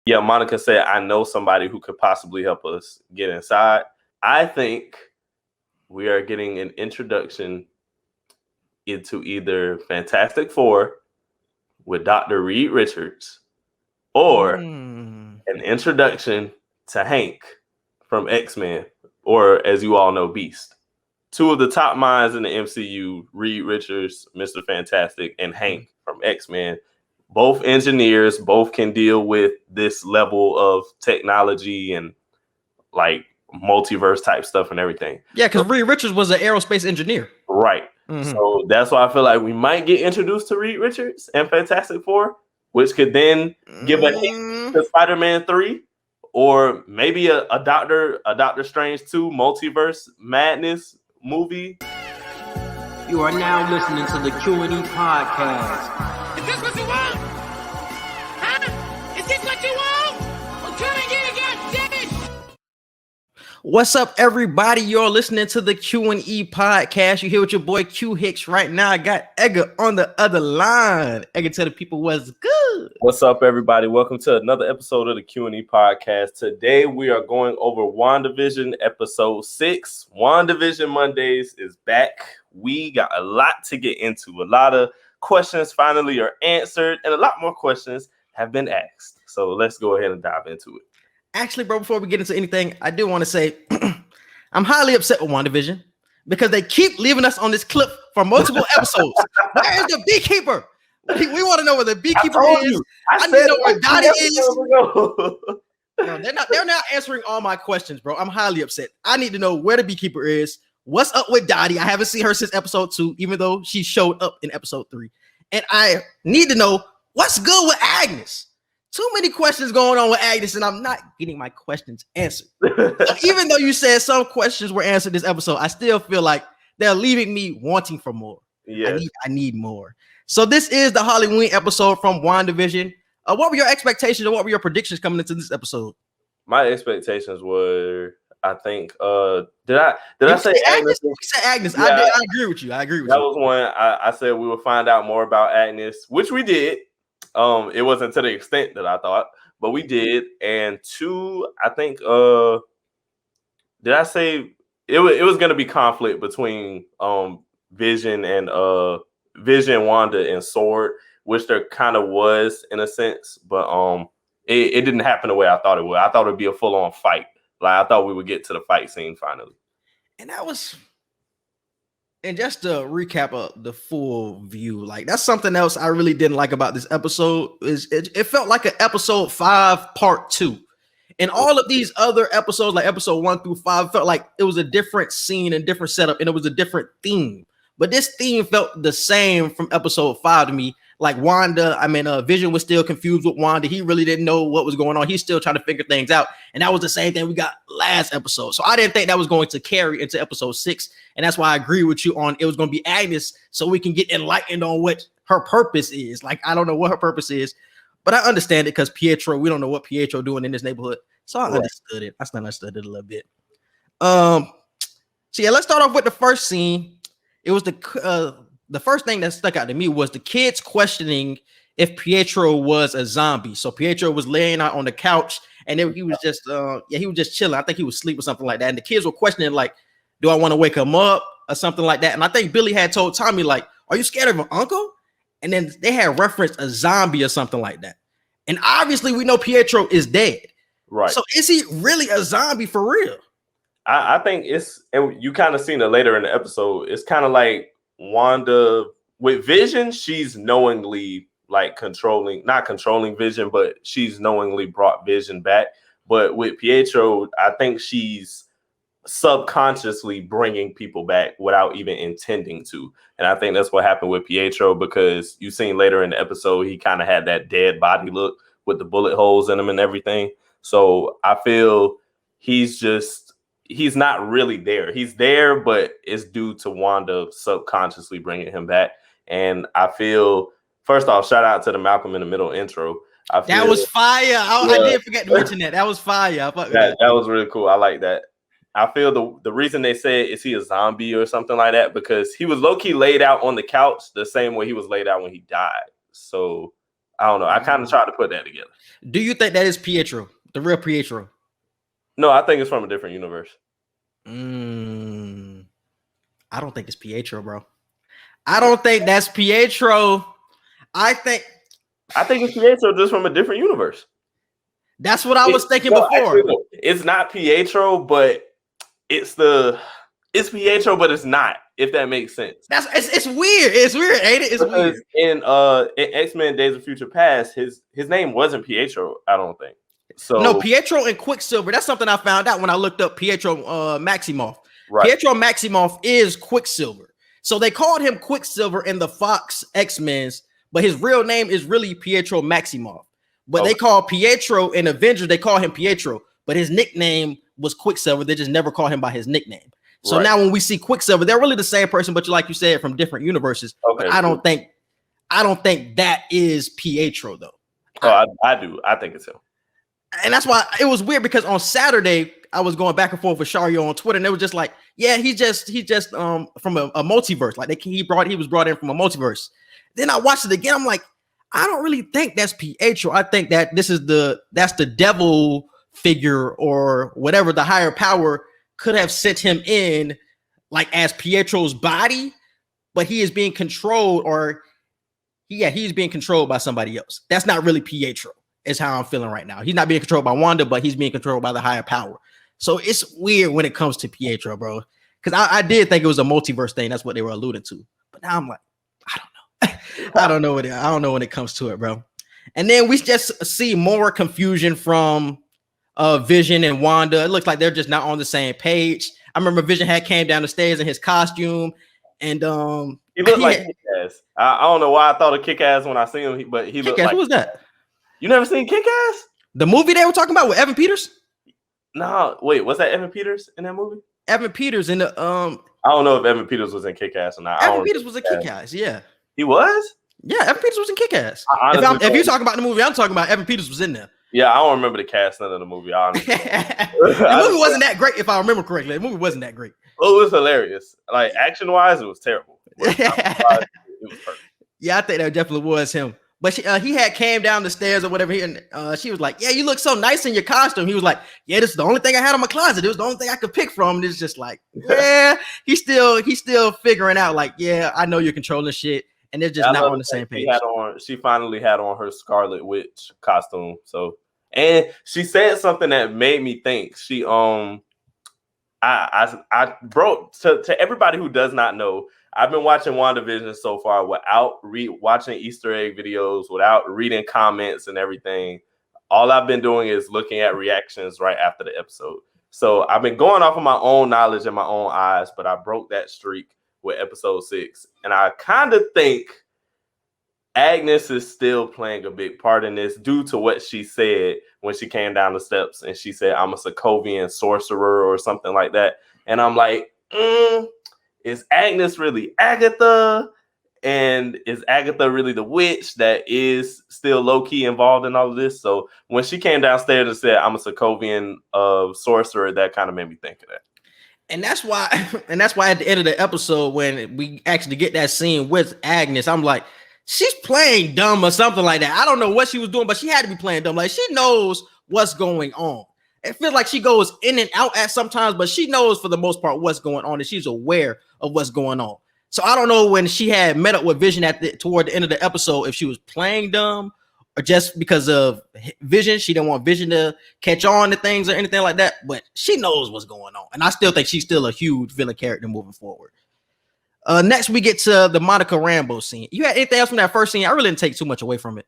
Yeah, Monica said, I know somebody who could possibly help us get inside. I think we are getting an introduction into either Fantastic Four with Dr. Reed Richards or an introduction to Hank from X-Men, or as you all know, Beast. Two of the top minds in the MCU, Reed Richards, Mr. Fantastic, and Hank from X-Men. Both engineers, both can deal with this level of technology and like multiverse type stuff and everything. Yeah, because Reed Richards was an aerospace engineer. Right. So that's why I feel like we might get introduced to Reed Richards and Fantastic Four, which could then give a hint to Spider-Man 3, or maybe a Doctor Strange 2 multiverse madness movie. You are now listening to the Q&E Podcast. Is this what you want? Huh? Is this what you want? Well, come and get it, goddammit! What's up, everybody? You're listening to the Q&E Podcast. You here with your boy Q Hicks right now. I got Edgar on the other line. Edgar, tell the people what's good. What's up, everybody? Welcome to another episode of the Q&E Podcast. Today, we are going over WandaVision episode 6. WandaVision Mondays is back. We got a lot to get into. A lot of questions finally are answered, and a lot more questions have been asked. So let's go ahead and dive into it. Actually, bro, before we get into anything, I do want to say I'm highly upset with WandaVision because they keep leaving us on this clip for multiple episodes. Where is the beekeeper? We want to know where the beekeeper is. I need to know where Dottie is. No, they're not answering all my questions, bro. I'm highly upset. I need to know where the beekeeper is. What's up with Dottie? I haven't seen her since episode 2, even though she showed up in episode 3. And I need to know what's good with Agnes. Too many questions going on with Agnes, and I'm not getting my questions answered. So even though you said some questions were answered this episode, I still feel like they're leaving me wanting for more. Yes. I need more. So this is the Halloween episode from WandaVision. What were your expectations or what were your predictions coming into this episode? My expectations were, I think, did I say Agnes? You said Agnes. Yeah, I agree with you. That was one. I said we would find out more about Agnes, which we did. It wasn't to the extent that I thought, but we did. And 2, I think, did I say it was going to be conflict between Vision, Wanda, and Sword, which there kind of was in a sense, but it didn't happen the way I thought it would. I thought it'd be a full on fight. Like I thought we would get to the fight scene finally. And that was. And just to recap the full view, like that's something else I really didn't like about this episode. It felt like an episode 5 part 2. And all of these other episodes, like episode 1 through 5, felt like it was a different scene and different setup, and it was a different theme. But this theme felt the same from episode 5 to me. Like Vision was still confused with Wanda. He really didn't know what was going on. He's still trying to figure things out. And that was the same thing we got last episode. So I didn't think that was going to carry into episode 6. And that's why I agree with you on it was going to be Agnes so we can get enlightened on what her purpose is. Like, I don't know what her purpose is, but I understand it because Pietro, we don't know what Pietro doing in this neighborhood. So I understood it. I still understood it a little bit. So yeah, let's start off with the first scene. It was the first thing that stuck out to me was the kids questioning if Pietro was a zombie. So Pietro was laying out on the couch and then he was just chilling. I think he was asleep or something like that. And the kids were questioning, like, do I want to wake him up or something like that? And I think Billy had told Tommy, like, are you scared of an uncle? And then they had referenced a zombie or something like that. And obviously we know Pietro is dead. Right. So is he really a zombie for real? I think and you kind of seen it later in the episode. It's kind of like Wanda with Vision, she's knowingly like not controlling Vision, but she's knowingly brought Vision back. But with Pietro, I think she's subconsciously bringing people back without even intending to. And I think that's what happened with Pietro, because you seen later in the episode, he kind of had that dead body look with the bullet holes in him and everything. So I feel he's not really there. He's there, but it's due to Wanda subconsciously bringing him back. And I feel, first off, shout out to the Malcolm in the Middle intro. That was fire. I did forget to mention that. That was fire. That was really cool. I like that. I feel the reason they said, is he a zombie or something like that? Because he was low-key laid out on the couch the same way he was laid out when he died. So I don't know. I kind of tried to put that together. Do you think that is Pietro, the real Pietro? No, I think it's from a different universe. I don't think it's Pietro, bro. I don't think that's Pietro. I think it's Pietro just from a different universe. That's what I was thinking before. Actually, no, it's not Pietro, but it's Pietro, but it's not. If that makes sense. It's weird. It's weird, ain't it? It's weird. In X-Men Days of Future Past, his name wasn't Pietro, I don't think. So no, Pietro and Quicksilver. That's something I found out when I looked up Pietro Maximoff. Right. Pietro Maximoff is Quicksilver. So they called him Quicksilver in the Fox X-Men's, but his real name is really Pietro Maximoff. But they call Pietro in Avengers, they call him Pietro, but his nickname was Quicksilver. They just never call him by his nickname. So now when we see Quicksilver, they're really the same person, but like you said, from different universes. Okay, but I don't think that is Pietro though. Oh, I do. I think it's him. And that's why it was weird, because on Saturday I was going back and forth with Shario on Twitter, and they were just like, yeah, he just from a multiverse. Like he was brought in from a multiverse. Then I watched it again. I'm like, I don't really think that's Pietro. I think that that's the devil figure or whatever, the higher power could have sent him in like as Pietro's body, but he is being controlled, he's being controlled by somebody else. That's not really Pietro, is how I'm feeling right now. He's not being controlled by Wanda, but he's being controlled by the higher power. So it's weird when it comes to Pietro, bro. Because I did think it was a multiverse thing. That's what they were alluding to. But now I'm like, I don't know. I don't know when it comes to it, bro. And then we just see more confusion from Vision and Wanda. It looks like they're just not on the same page. I remember Vision came down the stairs in his costume, and he looked like Kick-Ass. I don't know why I thought of Kick-Ass when I seen him, but he looked like. Who was that? You never seen Kick-Ass? The movie they were talking about with Evan Peters? No, wait, was that Evan Peters in that movie? Evan Peters in the I don't know if Evan Peters was in Kick-Ass or not. Evan Peters was in Kick-Ass, yeah. He was? Yeah, Evan Peters was in Kick-Ass. If you're talking about the movie, I'm talking about Evan Peters was in there. Yeah, I don't remember the casting of the movie, honestly. The movie wasn't that great, if I remember correctly. The movie wasn't that great. Oh, it was hilarious. Like, action-wise, it was terrible. It was perfect. Yeah, I think that definitely was him. But he came down the stairs or whatever, and she was like, yeah, you look so nice in your costume. He was like, yeah, this is the only thing I had in my closet. It was the only thing I could pick from. And it's just like, yeah, he's still figuring out, like, yeah, I know you're controlling shit. And they're just not on the same page. She finally had on her Scarlet Witch costume. So, and she said something that made me think. She I broke to everybody who does not know. I've been watching WandaVision so far without watching Easter egg videos, without reading comments and everything. All I've been doing is looking at reactions right after the episode. So I've been going off of my own knowledge and my own eyes, but I broke that streak with episode 6. And I kind of think Agnes is still playing a big part in this due to what she said when she came down the steps and she said, I'm a Sokovian sorcerer or something like that. And I'm like, is Agnes really Agatha? And is Agatha really the witch that is still low-key involved in all of this? So when she came downstairs and said, I'm a Sokovian sorcerer, that kind of made me think of that. And that's why at the end of the episode, when we actually get that scene with Agnes, I'm like, she's playing dumb or something like that. I don't know what she was doing, but she had to be playing dumb. Like, she knows what's going on. It feels like she goes in and out at sometimes, but she knows for the most part what's going on, and she's aware of what's going on. So I don't know when she had met up with Vision toward the end of the episode, if she was playing dumb or just because of Vision. She didn't want Vision to catch on to things or anything like that, but she knows what's going on. And I still think she's still a huge villain character moving forward. Next, we get to the Monica Rambo scene. You had anything else from that first scene? I really didn't take too much away from it.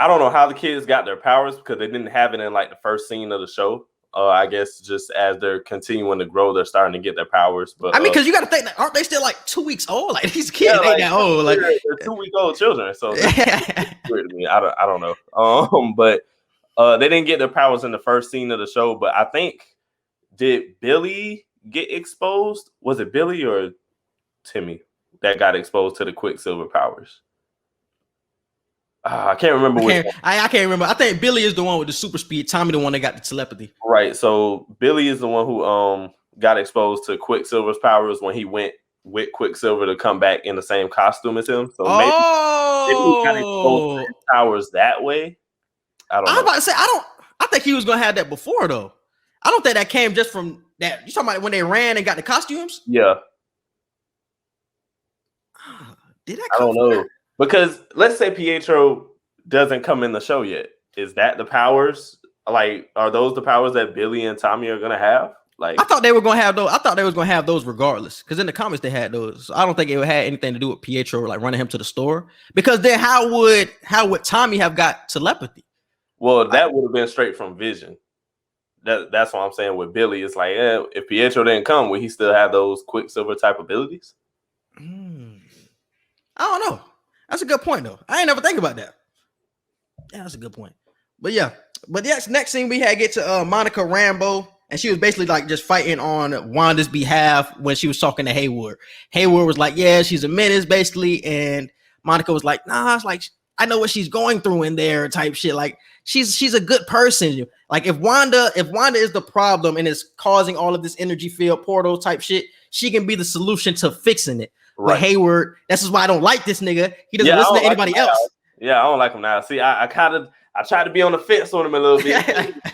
I don't know how the kids got their powers because they didn't have it in like the first scene of the show. I guess just as they're continuing to grow, they're starting to get their powers. But I mean, because you got to think, aren't they still like 2 weeks old? Like, these kids ain't that old. Like, they're 2-week-old children. So weird to me. I don't know. But they didn't get their powers in the first scene of the show. But I think, did Billy get exposed? Was it Billy or Timmy that got exposed to the Quicksilver powers? I can't remember. I can't remember. I think Billy is the one with the super speed. Tommy the one that got the telepathy. Right. So Billy is the one who got exposed to Quicksilver's powers when he went with Quicksilver to come back in the same costume as him. So maybe he kind of exposed his powers that way. I was about to say, I think he was gonna have that before though. I don't think that came just from that. You talking about when they ran and got the costumes? Yeah. Did that? I don't know. Because let's say Pietro doesn't come in the show yet. Is that the powers? Like, are those the powers that Billy and Tommy are gonna have? Like, I thought they were gonna have those. I thought they was gonna have those regardless. Because in the comics they had those. So I don't think it had anything to do with Pietro like running him to the store. Because then how would Tommy have got telepathy? Well, that would have been straight from Vision. That's what I'm saying with Billy. It's like, if Pietro didn't come, would he still have those Quicksilver type abilities? I don't know. That's a good point though. I ain't never think about that. Yeah, that's a good point. But yeah, next scene we had get to Monica Rambo, and she was basically like just fighting on Wanda's behalf when she was talking to Hayward. Hayward was like, yeah, she's a menace basically, and Monica was like, nah, it's like I know what she's going through in there type shit. Like she's a good person. Like if Wanda is the problem and is causing all of this energy field portal type shit, she can be the solution to fixing it. Right. But Hayward, this is why I don't like this nigga. He doesn't listen to anybody else. Yeah, I don't like him now. See, I tried to be on the fence on him a little bit.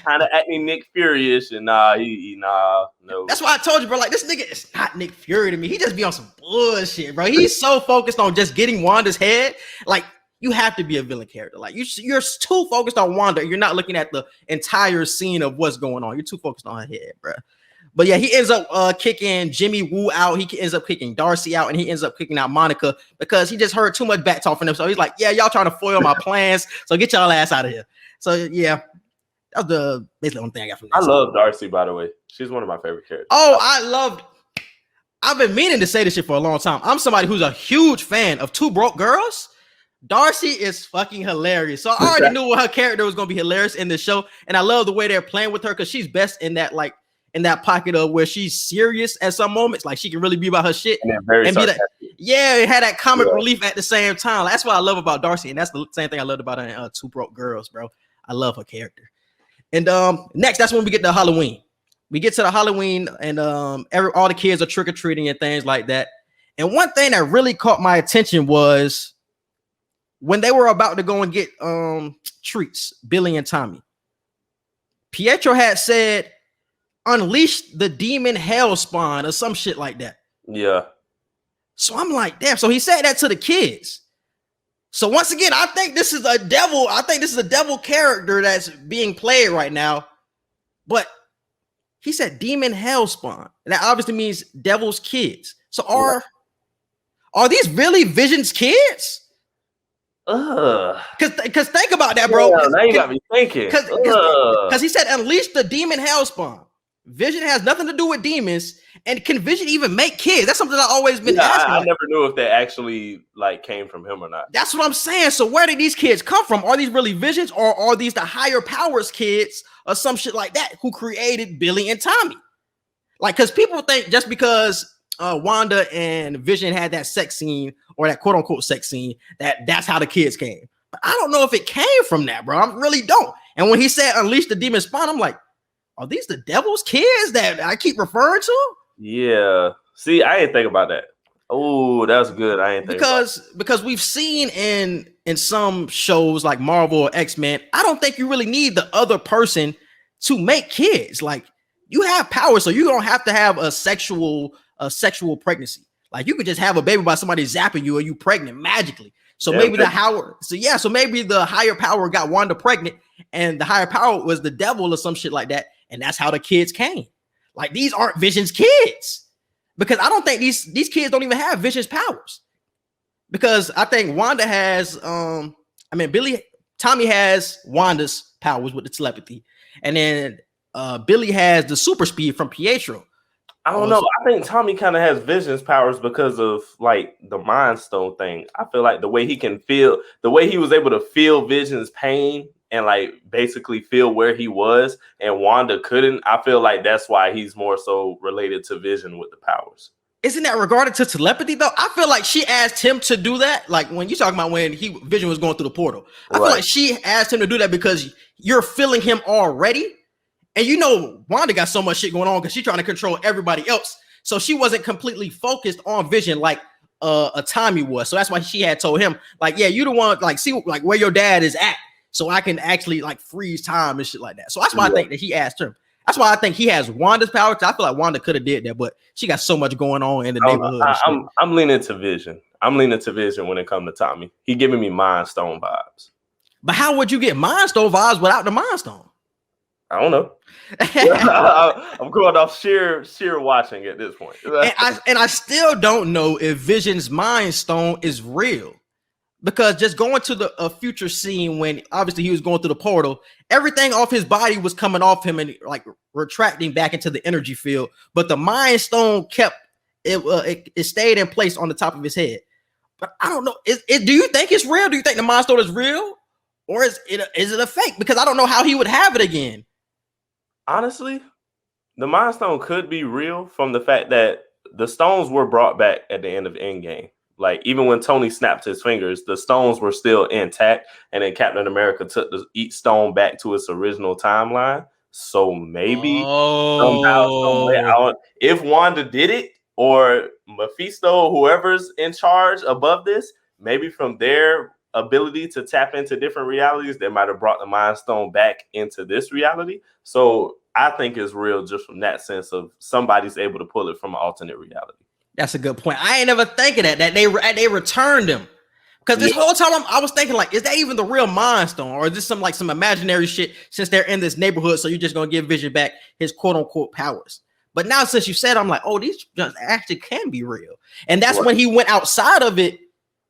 Kind of acting Nick Fury-ish, and no. That's why I told you, bro. Like this nigga is not Nick Fury to me. He just be on some bullshit, bro. He's so focused on just getting Wanda's head. Like you have to be a villain character. Like you're too focused on Wanda. You're not looking at the entire scene of what's going on. You're too focused on her head, bro. But yeah, he ends up kicking Jimmy Woo out. He ends up kicking Darcy out, and he ends up kicking out Monica because he just heard too much back talk from them. So he's like, yeah, y'all trying to foil my plans. So get y'all ass out of here. So yeah, that's the basically one thing I got from that. I love Darcy, by the way. She's one of my favorite characters. Oh, I've been meaning to say this shit for a long time. I'm somebody who's a huge fan of Two Broke Girls. Darcy is fucking hilarious. So I already knew her character was going to be hilarious in the show. And I love the way they're playing with her because she's best in that, like, in that pocket of where she's serious at some moments. Like, she can really be about her shit. And very sarcastic. It had that comic relief at the same time. That's what I love about Darcy. And that's the same thing I loved about her in Two Broke Girls, bro. I love her character. And next, that's when we get to Halloween. We get to the Halloween and all the kids are trick-or-treating and things like that. And one thing that really caught my attention was when they were about to go and get treats, Billy and Tommy. Pietro had said, unleash the demon hell spawn or some shit like that. Yeah. So I'm like, damn. So he said that to the kids. So once again, I think this is a devil. I think this is a devil character that's being played right now. But he said demon hell spawn. And that obviously means devil's kids. So are these really Vision's kids? Because think about that, bro. Yeah, now you got me thinking. Because he said unleash the demon hell spawn. Vision has nothing to do with demons, and can Vision even make kids? That's something I've always been asking. I never knew if that actually like came from him or not. That's what I'm saying. So where did these kids come from? Are these really Visions, or are these the higher powers kids, or some shit like that who created Billy and Tommy? Like, because people think just because Wanda and Vision had that sex scene or that quote unquote sex scene that's how the kids came. But I don't know if it came from that, bro. I really don't. And when he said unleash the demon spawn, I'm like, are these the devil's kids that I keep referring to? Yeah. See, I didn't think about that. Oh, that's good. I ain't think because we've seen in some shows like Marvel or X-Men, I don't think you really need the other person to make kids. Like, you have power, so you don't have to have a sexual pregnancy. Like, you could just have a baby by somebody zapping you, or you pregnant magically. So maybe the higher power got Wanda pregnant, and the higher power was the devil or some shit like that. And that's how the kids came. Like, these aren't Vision's kids, because I don't think these kids don't even have Vision's powers, because I think Wanda has, Tommy has Wanda's powers with the telepathy, and then Billy has the super speed from Pietro. I don't know. I think Tommy kind of has Vision's powers because of like the Mind Stone thing. I feel like the way he was able to feel Vision's pain and like basically feel where he was, and Wanda couldn't. I feel like that's why he's more so related to Vision with the powers. Isn't that regarded to telepathy though? I feel like she asked him to do that. Like when you talking about when Vision was going through the portal, I feel like she asked him to do that because you're feeling him already. And you know, Wanda got so much shit going on because she's trying to control everybody else. So she wasn't completely focused on Vision like a Tommy was. So that's why she had told him, like, yeah, you the one, like, see like where your dad is at, so I can actually like freeze time and shit like that. So that's why I think that he asked her. That's why I think he has Wanda's power. I feel like Wanda could have did that, but she got so much going on in the neighborhood. I'm leaning to Vision. I'm leaning to Vision when it comes to Tommy. He giving me Mind Stone vibes. But how would you get Mind Stone vibes without the Mind Stone? I don't know. I'm going off sheer watching at this point. and I still don't know if Vision's Mind Stone is real. Because just going to a future scene when obviously he was going through the portal, everything off his body was coming off him and like retracting back into the energy field. But the Mind Stone kept it stayed in place on the top of his head. But I don't know. Do you think it's real? Do you think the Mind Stone is real, or is it a fake? Because I don't know how he would have it again. Honestly, the Mind Stone could be real from the fact that the stones were brought back at the end of Endgame. Like, even when Tony snapped his fingers, the stones were still intact, and then Captain America took each stone back to its original timeline. So maybe somehow, if Wanda did it, or Mephisto, whoever's in charge above this, maybe from their ability to tap into different realities, they might have brought the Mind Stone back into this reality. So I think it's real just from that sense of somebody's able to pull it from an alternate reality. That's a good point. I ain't never thinking that they returned him, because this whole time I was thinking, like, is that even the real Mind Stone, or is this some imaginary shit since they're in this neighborhood? So you're just gonna give Vision back his quote unquote powers. But now since you said, I'm like, oh, these just actually can be real. And that's when he went outside of it.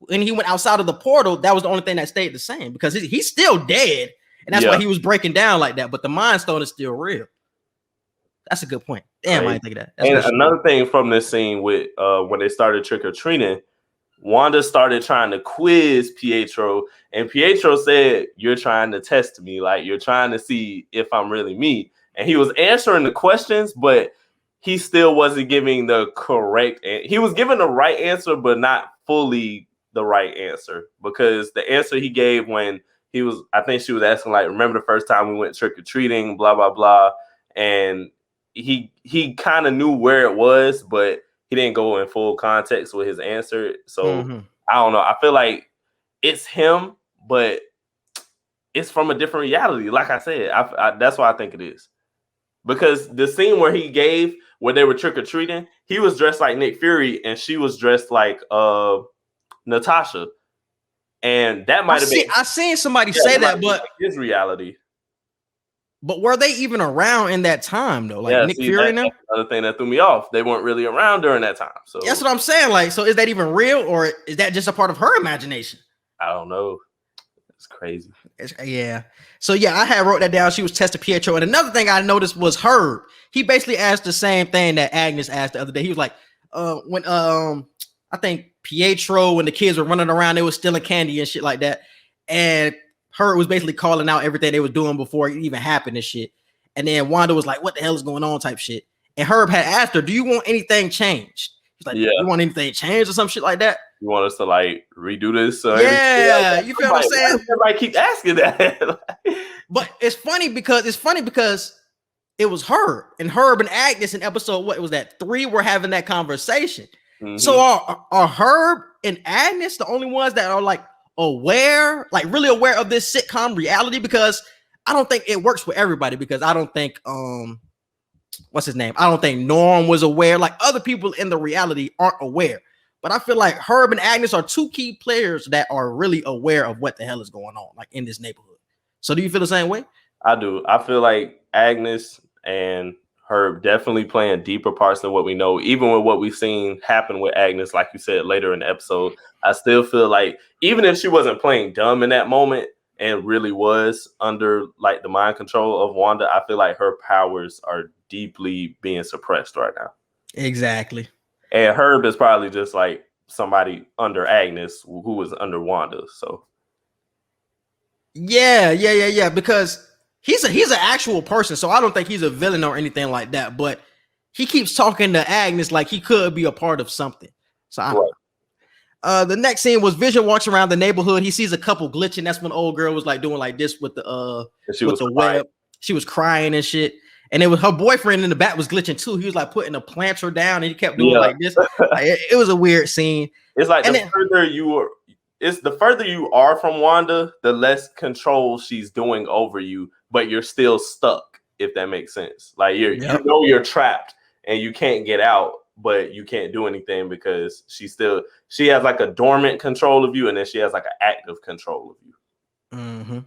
When he went outside of the portal, that was the only thing that stayed the same, because he's still dead, and that's why he was breaking down like that. But the Mind Stone is still real. That's a good point. Damn, I didn't think of that. And another thing from this scene with when they started trick-or-treating, Wanda started trying to quiz Pietro, and Pietro said, "You're trying to test me, like you're trying to see if I'm really me." And he was answering the questions, but he still wasn't giving the correct. He was giving the right answer, but not fully the right answer, because the answer he gave when he was, I think she was asking, like, remember the first time we went trick-or-treating, blah blah blah, and he kind of knew where it was, but he didn't go in full context with his answer. So I don't know. I feel like it's him, but it's from a different reality. Like I said, that's why I think it is. Because the scene where they were trick-or-treating, he was dressed like Nick Fury and she was dressed like Natasha. And that might have been, I seen somebody say that, but his reality. But were they even around in that time though? Like Nick Fury and them? That's another thing that threw me off. They weren't really around during that time. So that's what I'm saying. Like, so is that even real, or is that just a part of her imagination? I don't know. It's crazy. Yeah. So yeah, I had wrote that down. She was testing Pietro. And another thing I noticed was Herb. He basically asked the same thing that Agnes asked the other day. He was like, when I think Pietro, when the kids were running around, they were stealing candy and shit like that. And Herb was basically calling out everything they were doing before it even happened and shit. And then Wanda was like, what the hell is going on type shit. And Herb had asked her, do you want anything changed? He's like, you want anything changed or some shit like that? You want us to like redo this? Yeah, you feel what I'm saying? Everybody keep asking that. But it's funny because it was Herb and Agnes in episode, what was that? 3 were having that conversation. Mm-hmm. So are Herb and Agnes the only ones that are like aware, like really aware of this sitcom reality? Because I don't think it works for everybody, because I don't think what's his name? I don't think Norm was aware. Like, other people in the reality aren't aware. But I feel like Herb and Agnes are 2 key players that are really aware of what the hell is going on, like in this neighborhood. So do you feel the same way? I do. I feel like Agnes and Herb definitely playing deeper parts than what we know. Even with what we've seen happen with Agnes, like you said later in the episode, I still feel like even if she wasn't playing dumb in that moment and really was under like the mind control of Wanda, I feel like her powers are deeply being suppressed right now. Exactly. And Herb is probably just like somebody under Agnes who was under Wanda. So yeah. Because he's an actual person, so I don't think he's a villain or anything like that. But he keeps talking to Agnes like he could be a part of something. So the next scene was Vision walks around the neighborhood. He sees a couple glitching. That's when old girl was like doing like this with the web. She was crying and shit. and it was her boyfriend in the back was glitching too. He was like putting a planter down, and he kept doing like this. Like, it was a weird scene. It's like the further you are from Wanda, the less control she's doing over you, but you're still stuck, if that makes sense. Like you know you're trapped and you can't get out, but you can't do anything because she has like a dormant control of you, and then she has like an active control of you. Mm-hmm.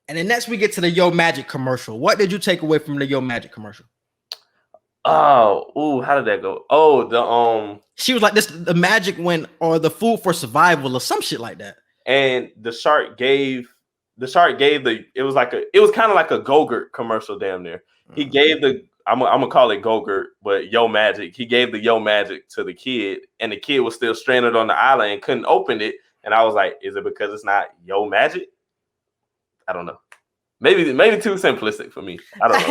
And then next we get to the Yo Magic commercial. What did you take away from the Yo Magic commercial? Oh, how did that go? Oh, she was like the magic or the food for survival or some shit like that. And the shark gave it was kind of like a Go-Gurt commercial damn near. He gave I'm gonna call it Go-Gurt, but Yo Magic. He gave the Yo Magic to the kid, and the kid was still stranded on the island and couldn't open it. And I was like, is it because it's not Yo Magic? I don't know. Maybe too simplistic for me. I don't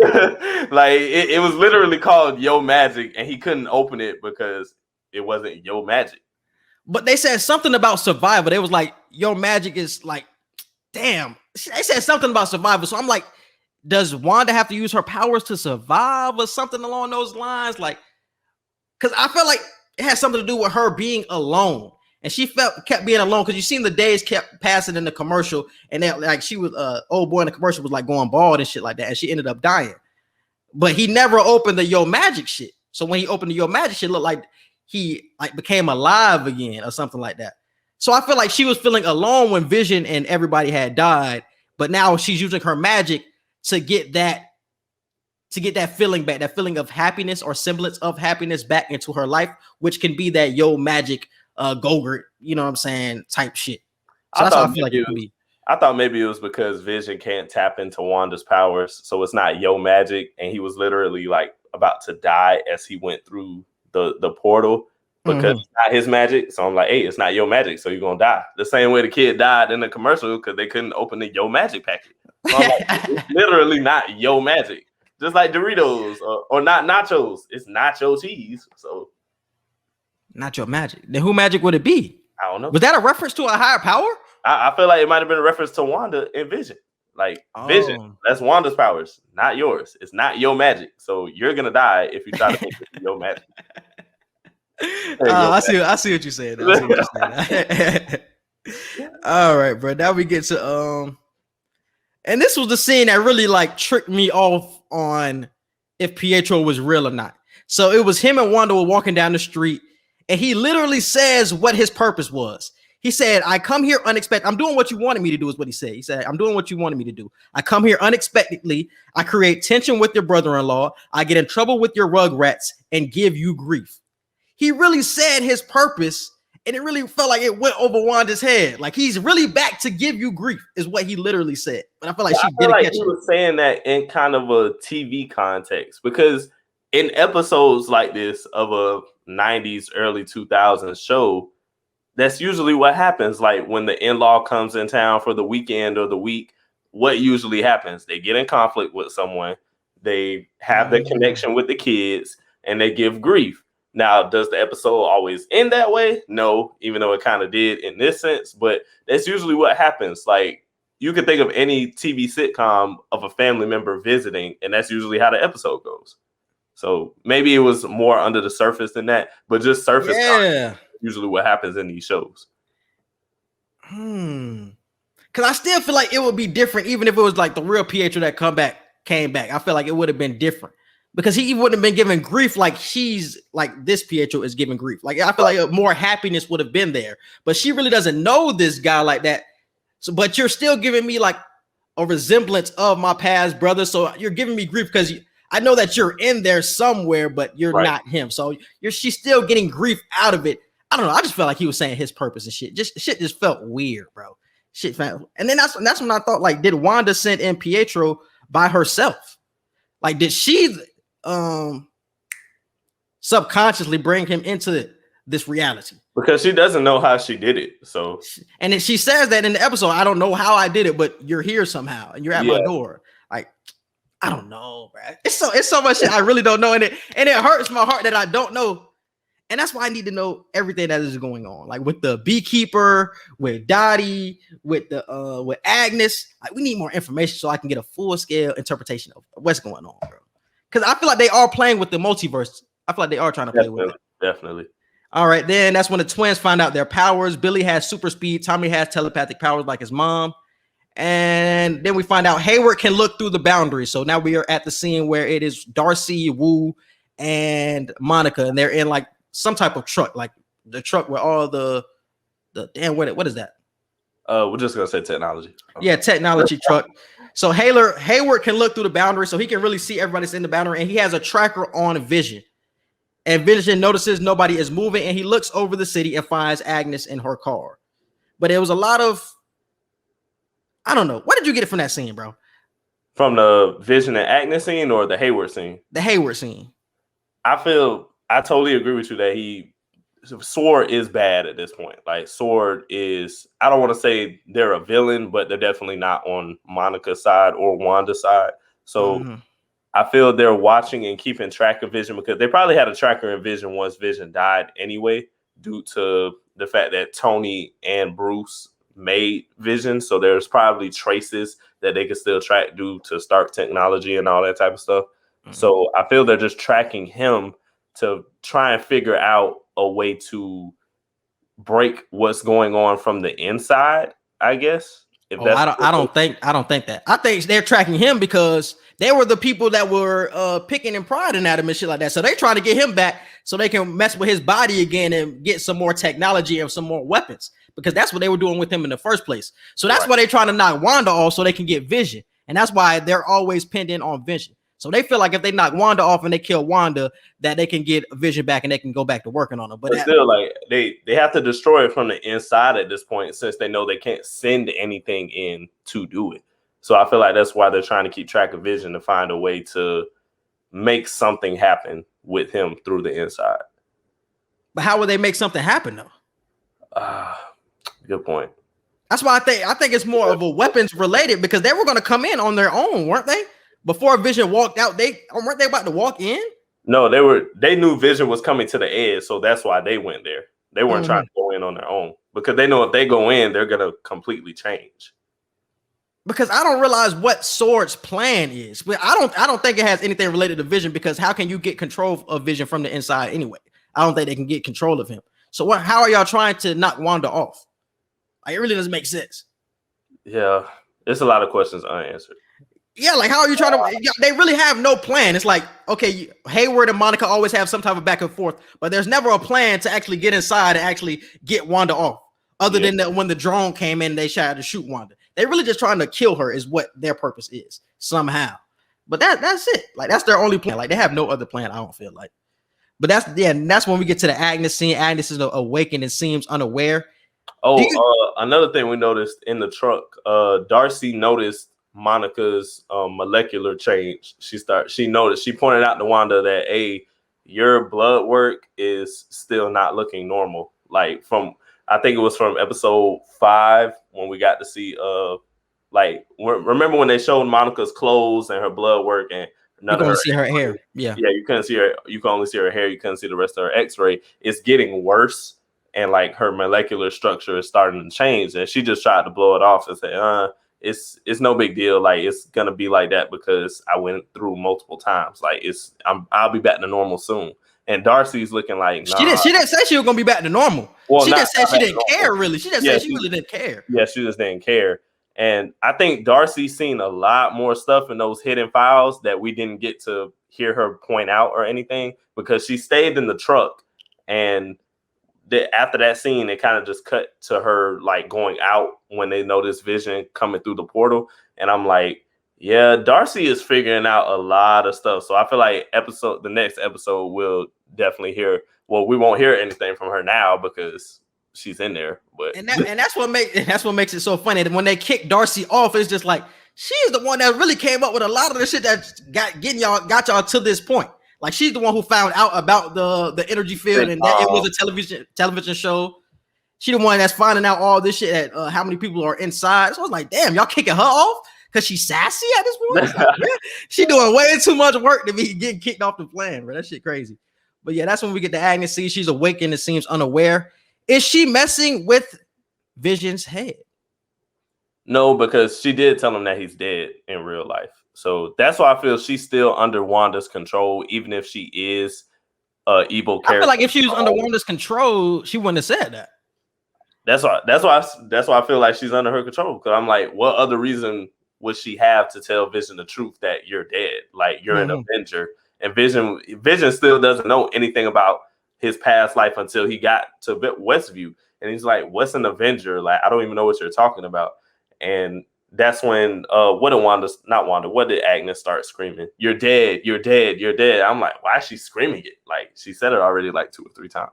know. Like it was literally called Yo Magic, and he couldn't open it because it wasn't Yo Magic. But they said something about survival. They was like, Yo Magic is like, damn. They said something about survival. So I'm like, does Wanda have to use her powers to survive or something along those lines? Like, because I felt like it had something to do with her being alone. And she kept being alone because you seen the days kept passing in the commercial, and then like she was old boy in the commercial was like going bald and shit like that, and she ended up dying. But he never opened the Yo Magic shit. So when he opened the Yo Magic shit, it looked like he like became alive again or something like that. So I feel like she was feeling alone when Vision and everybody had died, but now she's using her magic to get that feeling back, that feeling of happiness or semblance of happiness back into her life, which can be that Yo Magic Go-Gurt, you know what I'm saying, type shit. So that's how I feel like it could be. I thought maybe it was because Vision can't tap into Wanda's powers, so it's not Yo Magic, and he was literally like about to die as he went through the portal because it's not his magic. So I'm like, hey, it's not Yo Magic, so you're gonna die. The same way the kid died in the commercial because they couldn't open the Yo Magic packet. So I'm like, it's literally not Yo Magic. Just like Doritos or not nachos, it's nacho cheese. So not Yo Magic. Then who magic would it be? I don't know. Was that a reference to a higher power? I feel like it might have been a reference to Wanda and Vision. Like Vision, that's Wanda's powers, not yours. It's not Yo Magic. So you're gonna die if you try to make it Yo Magic. I see what you're saying. All right, bro. Now we get to and this was the scene that really like tricked me off on if Pietro was real or not. So it was him and Wanda were walking down the street, and he literally says what his purpose was. He said, I come here unexpected. I'm doing what you wanted me to do is what he said. He said, I'm doing what you wanted me to do. I come here unexpectedly. I create tension with your brother-in-law. I get in trouble with your rugrats and give you grief. He really said his purpose, and it really felt like it went over Wanda's head. Like he's really back to give you grief is what he literally said. But I feel like she didn't catch it. He was saying that in kind of a TV context, because in episodes like this of a 90s, early 2000s show, that's usually what happens. Like when the in-law comes in town for the weekend or the week, what usually happens? They get in conflict with someone, they have the connection with the kids, and they give grief. Now, does the episode always end that way? No, even though it kind of did in this sense, but that's usually what happens. Like you can think of any TV sitcom of a family member visiting, and that's usually how the episode goes. So maybe it was more under the surface than that, but just surface. Yeah. Usually what happens in these shows. Because I still feel like it would be different even if it was like the real Pietro that came back. I feel like it would have been different because he wouldn't have been given grief like she's like this Pietro is giving grief. Like I feel like more happiness would have been there, but she really doesn't know this guy like that. So, but you're still giving me like a resemblance of my past brother. So you're giving me grief because I know that you're in there somewhere, but you're not him. So she's still getting grief out of it. I don't know. I just felt like he was saying his purpose and shit. Shit just felt weird, bro. And then that's when I thought, like, did Wanda send in Pietro by herself? Like, did she subconsciously bring him into this reality? Because she doesn't know how she did it. So, and then she says that in the episode, I don't know how I did it, but you're here somehow and you're at my door. Like, I don't know, bro. It's so much shit I really don't know, and it hurts my heart that I don't know. And that's why I need to know everything that is going on. Like with the beekeeper, with Dottie, with with Agnes. Like we need more information so I can get a full scale interpretation of what's going on, bro. Because I feel like they are playing with the multiverse. I feel like they are trying to play with it. Definitely. All right, then that's when the twins find out their powers. Billy has super speed. Tommy has telepathic powers like his mom. And then we find out Hayward can look through the boundaries. So now we are at the scene where it is Darcy, Wu, and Monica, and they're in like some type of truck, like the truck where all the damn what is that? We're just gonna say technology. Yeah, technology truck. So Hayward can look through the boundary, so he can really see everybody that's in the boundary, and he has a tracker on Vision. And Vision notices nobody is moving, and he looks over the city and finds Agnes in her car. But it was a lot of, I don't know. What did you get from that scene, bro? From the Vision and Agnes scene or the Hayward scene? The Hayward scene. I totally agree with you that Sword is bad at this point. Like Sword is, I don't want to say they're a villain, but they're definitely not on Monica's side or Wanda's side. So I feel they're watching and keeping track of Vision because they probably had a tracker in Vision once Vision died anyway, due to the fact that Tony and Bruce made Vision. So there's probably traces that they could still track due to Stark technology and all that type of stuff. So I feel they're just tracking him to try and figure out a way to break what's going on from the inside, I guess. I don't think that. I think they're tracking him because they were the people that were picking and prodding at him and shit like that. So they're trying to get him back so they can mess with his body again and get some more technology and some more weapons, because that's what they were doing with him in the first place. So that's why they're trying to knock Wanda off so they can get Vision. And that's why they're always pinned in on Vision. So they feel like if they knock Wanda off and they kill Wanda, that they can get Vision back and they can go back to working on her. But still, like they have to destroy it from the inside at this point, since they know they can't send anything in to do it. So I feel like that's why they're trying to keep track of Vision to find a way to make something happen with him through the inside. But how would they make something happen though? Good point. That's why I think it's more of a weapons related, because they were going to come in on their own, weren't they? Before Vision walked out, weren't they about to walk in? No, they knew Vision was coming to the edge, so that's why they went there. They weren't trying to go in on their own, because they know if they go in, they're gonna completely change. Because I don't realize what Sword's plan is, but I don't think it has anything related to Vision, because how can you get control of Vision from the inside anyway? I don't think they can get control of him. So how are y'all trying to knock Wanda off? Like, it really doesn't make sense. Yeah, there's a lot of questions unanswered. Yeah, like how are you trying to? They really have no plan. It's like, okay, Hayward and Monica always have some type of back and forth, but there's never a plan to actually get inside and actually get Wanda off. Other than that, when the drone came in, they tried to shoot Wanda. They're really just trying to kill her, is what their purpose is somehow. But that's it. Like, that's their only plan. Like, they have no other plan, I don't feel like. But that's when we get to the Agnes scene. Agnes is awakened and seems unaware. Another thing we noticed in the truck, Darcy noticed Monica's molecular change. She noticed, she pointed out to Wanda that your blood work is still not looking normal. Like, from, I think it was from episode 5 when we got to see remember when they showed Monica's clothes and her blood work, and you couldn't see her hair. Yeah, you couldn't see her. You can only see her hair. You couldn't see the rest of her X-ray. It's getting worse, and like her molecular structure is starting to change. And she just tried to blow it off and say, it's no big deal. Like, it's gonna be like that because I went through multiple times. Like, I'll be back to normal soon. And Darcy's looking like, nah. She didn't say she was gonna be back to normal. Well, she just said she didn't care, really. She just said she really didn't care. Yeah, she just didn't care. And I think Darcy's seen a lot more stuff in those hidden files that we didn't get to hear her point out or anything, because she stayed in the truck. And after that scene, it kind of just cut to her like going out when they noticed Vision coming through the portal. And I'm like, yeah, Darcy is figuring out a lot of stuff. So I feel like the next episode we'll definitely hear. Well, we won't hear anything from her now because she's in there. But that's what makes it so funny. And when they kick Darcy off, it's just like, she's the one that really came up with a lot of the shit that got y'all to this point. Like, she's the one who found out about the energy field and that it was a television show. She the one that's finding out all this shit, how many people are inside. So I was like, damn, y'all kicking her off because she's sassy at this point? Like, she doing way too much work to be getting kicked off the plan, bro. That shit crazy. But yeah, that's when we get to Agnes. See, she's awakened and seems unaware. Is she messing with Vision's head? No, because she did tell him that he's dead in real life. So that's why I feel she's still under Wanda's control, even if she is an evil character. I feel like if she was under Wanda's control, she wouldn't have said that. That's why I feel like she's under her control. Because I'm like, what other reason would she have to tell Vision the truth that you're dead? Like you're an Avenger, and Vision still doesn't know anything about his past life until he got to Westview, and he's like, "What's an Avenger? Like I don't even know what you're talking about." And that's when what did Agnes start screaming? You're dead, you're dead, you're dead. I'm like, why is she screaming it? Like she said it already like 2 or 3 times.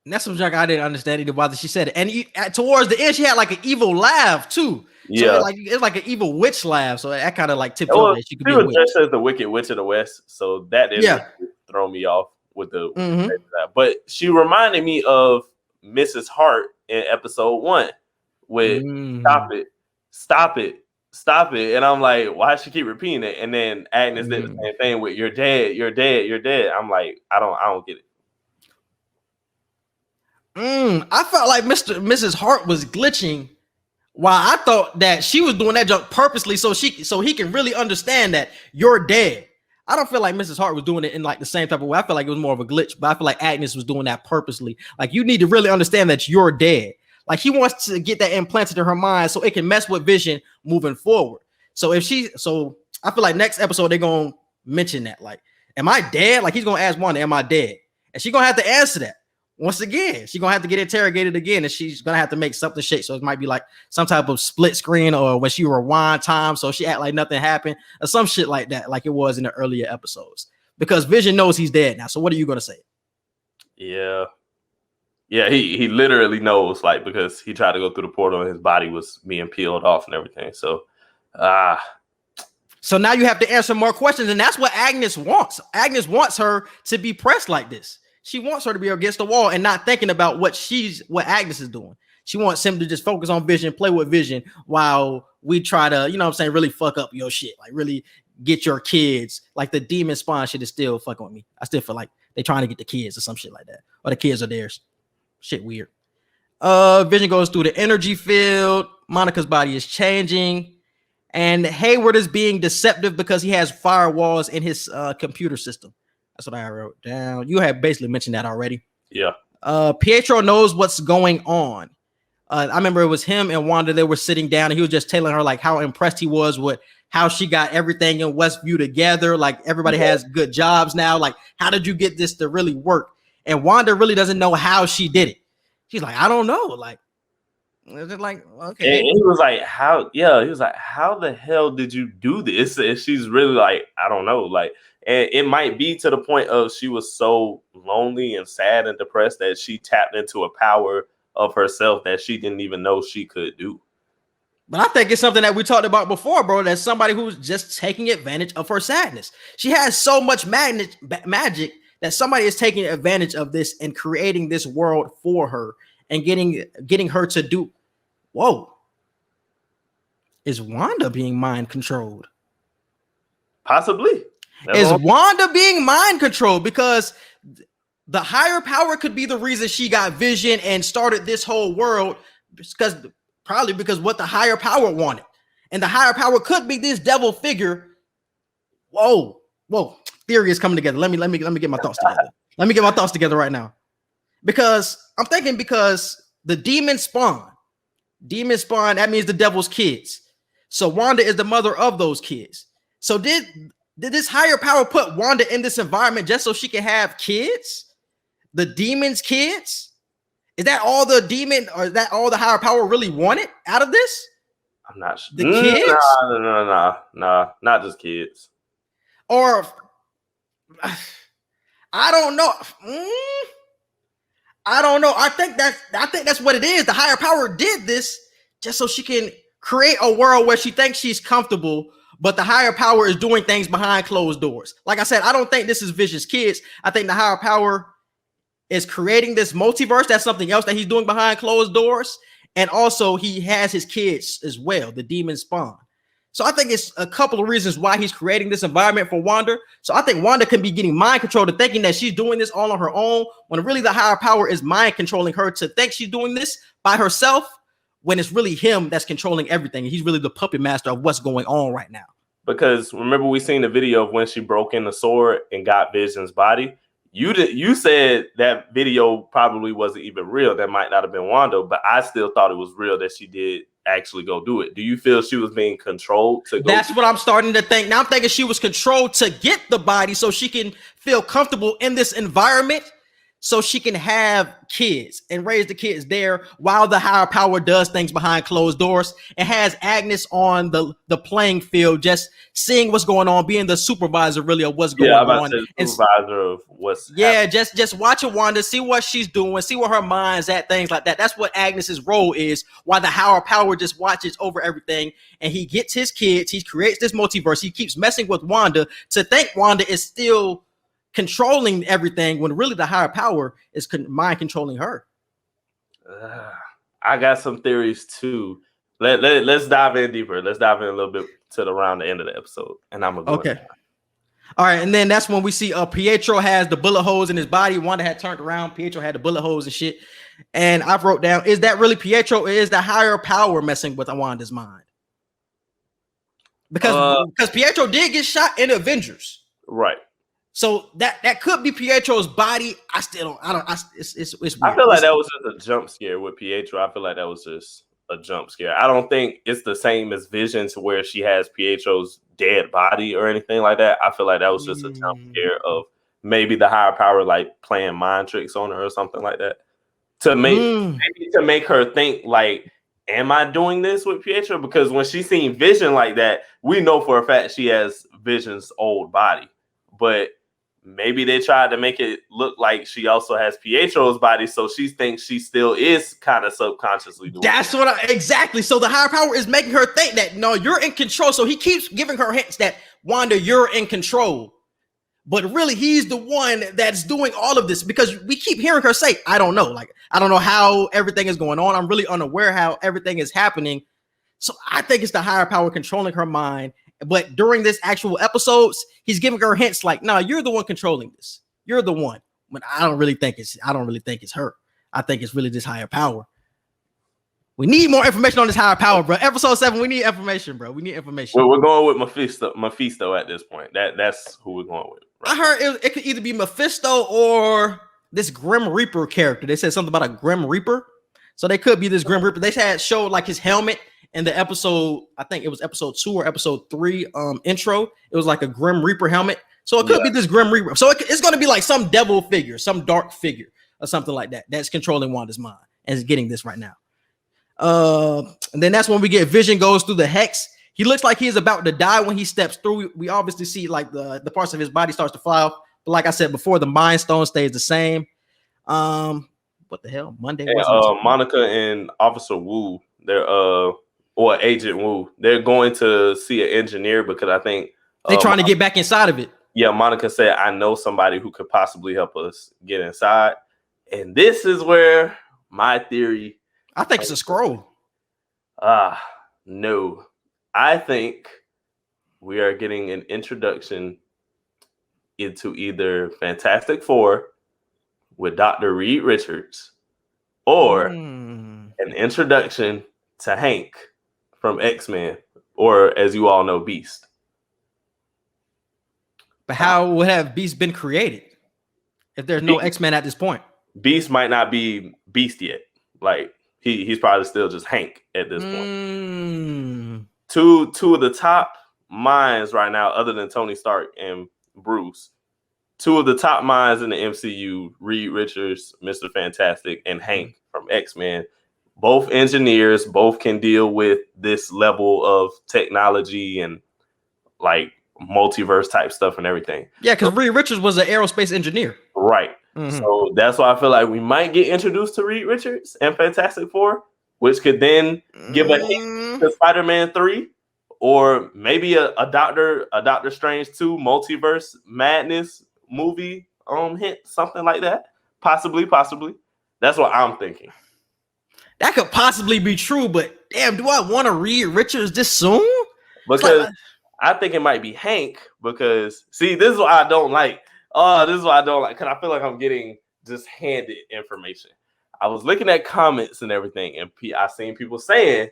And that's some junk I didn't understand either why she said it. And towards the end, she had like an evil laugh too. Yeah, so it's like an evil witch laugh. So that kind of like tipped over. She could be was dressed as the Wicked Witch of the West, so that didn't throw me off with the. But she reminded me of Mrs. Hart in episode 1 with stop it, and I'm like, why does she keep repeating it? And then Agnes did the same thing with you're dead, you're dead, you're dead. I'm like, I don't get it. I felt like Mrs. Hart was glitching, while I thought that she was doing that jump purposely so he can really understand that you're dead. I don't feel like Mrs. Hart was doing it in like the same type of way. I feel like it was more of a glitch, but I feel like Agnes was doing that purposely. Like you need to really understand that you're dead. Like he wants to get that implanted in her mind so it can mess with Vision moving forward. So I feel like next episode they're gonna mention that. Like, am I dead? Like he's gonna ask Wanda, am I dead? And she's gonna have to answer that. Once again, she's gonna have to get interrogated again, and she's gonna have to make something shake. So it might be like some type of split screen, or when she rewind time, so she act like nothing happened, or some shit like that, like it was in the earlier episodes. Because Vision knows he's dead now. So what are you gonna say? Yeah, he literally knows, like because he tried to go through the portal and his body was being peeled off and everything. So, so now you have to answer more questions, and that's what Agnes wants. Agnes wants her to be pressed like this. She wants her to be against the wall and not thinking about what Agnes is doing. She wants him to just focus on Vision, play with Vision, while we try to, really fuck up your shit. Like really get your kids. Like the demon spawn shit is still fucking with me. I still feel like they're trying to get the kids or some shit like that. Or the kids are theirs. Shit weird. Vision goes through the energy field. Monica's body is changing. And Hayward is being deceptive because he has firewalls in his computer system. That's what I wrote down. You have basically mentioned that already. Yeah. Pietro knows what's going on. I remember it was him and Wanda. They were sitting down and he was just telling her like how impressed he was with how she got everything in Westview together. Like everybody has good jobs now. Like, how did you get this to really work? And Wanda really doesn't know how she did it. She's like, I don't know. Like, is it like, okay. And he was like, how? Yeah, he was like, how the hell did you do this? And she's really like, I don't know. Like, and it might be to the point of she was so lonely and sad and depressed that she tapped into a power of herself that she didn't even know she could do. But I think it's something that we talked about before, bro. That's somebody who's just taking advantage of her sadness. She has so much magic that somebody is taking advantage of this and creating this world for her and getting her to do. Whoa. Is Wanda being mind controlled? Possibly. Is Wanda being mind controlled? Because the higher power could be the reason she got Vision and started this whole world, because what the higher power wanted. And the higher power could be this devil figure. Whoa. Theory is coming together. Let me get my thoughts together. Let me get my thoughts together right now. Because I'm thinking the demon spawn, that means the devil's kids. So Wanda is the mother of those kids. So did this higher power put Wanda in this environment just so she can have kids? The demon's kids? Is that all the demon, or is that all the higher power really wanted out of this? I'm not sure. The kids? No, not just kids. Or I don't know. I don't know. I think that's what it is. The higher power did this just so she can create a world where she thinks she's comfortable, but the higher power is doing things behind closed doors. Like I said, I don't think this is Vision's kids. I think the higher power is creating this multiverse. That's something else that he's doing behind closed doors. And also he has his kids as well, the demon spawn. So I think it's a couple of reasons why he's creating this environment for Wanda. So I think Wanda can be getting mind controlled to thinking that she's doing this all on her own, when really the higher power is mind controlling her to think she's doing this by herself, when it's really him that's controlling everything. He's really the puppet master of what's going on right now. Because remember, we seen the video of when she broke in the sword and got Vision's body. You said that video probably wasn't even real. That might not have been Wanda, but I still thought it was real that she did actually go do it. Do you feel she was being controlled to go? That's what I'm starting to think. Now I'm thinking she was controlled to get the body so she can feel comfortable in this environment, so she can have kids and raise the kids there while the higher power does things behind closed doors, and has Agnes on the playing field, just seeing what's going on, being the supervisor really of what's going on. Supervisor of what's happening. Just watching Wanda, see what she's doing, see where her mind's at, things like that. That's what Agnes's role is, while the higher power just watches over everything, and he gets his kids, he creates this multiverse, he keeps messing with Wanda to think Wanda is still controlling everything, when really the higher power is mind controlling her. I got some theories too. Let's dive in deeper. Let's dive in a little bit to around the end of the episode, and I'm gonna go. Okay. All right, and then that's when we see Pietro has the bullet holes in his body. Wanda had turned around. Pietro had the bullet holes and shit. And I've wrote down: is that really Pietro, or is the higher power messing with Wanda's mind? Because Pietro did get shot in Avengers, right? So that could be Pietro's body. It's weird. I feel like that was just a jump scare with Pietro. I feel like that was just a jump scare. I don't think it's the same as Vision, to where she has Pietro's dead body or anything like that. I feel like that was just a jump scare of maybe the higher power like playing mind tricks on her or something like that, to make her think like, am I doing this with Pietro? Because when she seen Vision like that, we know for a fact she has Vision's old body, but maybe they tried to make it look like she also has Pietro's body, so she thinks she still is kind of subconsciously doing exactly. So the higher power is making her think that, no, you're in control. So he keeps giving her hints that, Wanda, you're in control. But really, he's the one that's doing all of this, because we keep hearing her say, I don't know. Like, I don't know how everything is going on. I'm really unaware how everything is happening. So I think it's the higher power controlling her mind. But during this actual episodes, he's giving her hints like, "No, you're the one controlling this. You're the one." But I don't really think it's her. I think it's really this higher power. We need more information on this higher power, bro. Episode 7, we need information, bro. We need information. Well, we're going with Mephisto at this point. That's who we're going with. Right? I heard it could either be Mephisto or this Grim Reaper character. They said something about a Grim Reaper, so they could be this Grim Reaper. They had showed like his helmet in the episode, I think it was episode 2 or episode 3 intro. It was like a Grim Reaper helmet. So it could be this Grim Reaper. So it's going to be like some devil figure, some dark figure or something like that. That's controlling Wanda's mind and is getting this right now. And then that's when we get Vision goes through the hex. He looks like he's about to die when he steps through. We obviously see like the parts of his body starts to fly off. But like I said before, the Mind Stone stays the same. What the hell? Monday. Monica and Officer Wu, or Agent Wu, they're going to see an engineer because I think they're trying to get back inside of it. Yeah, Monica said, I know somebody who could possibly help us get inside. And this is where my theory... I think it's a scroll. No. I think we are getting an introduction into either Fantastic Four with Dr. Reed Richards, or an introduction to Hank from X-Men, or as you all know, Beast. But how would have Beast been created if there's no X-Men at this point? Beast might not be Beast yet. Like he's probably still just Hank at this point. Two of the top minds right now, other than Tony Stark and Bruce, two of the top minds in the MCU, Reed Richards, Mr. Fantastic, and Hank from X-Men. Both engineers, both can deal with this level of technology and like multiverse type stuff and everything. Yeah, because Reed Richards was an aerospace engineer. Right. So that's why I feel like we might get introduced to Reed Richards and Fantastic Four, which could then give a hint to Spider-Man 3, or maybe a Doctor Strange 2 multiverse madness movie hint, something like that. Possibly. That's what I'm thinking. That could possibly be true, but damn, do I want to read Richards this soon? because I think it might be Hank. Because see, this is what I don't like. This is what I don't like because I feel like I'm getting just handed information. I was looking at comments and everything, and I seen people saying,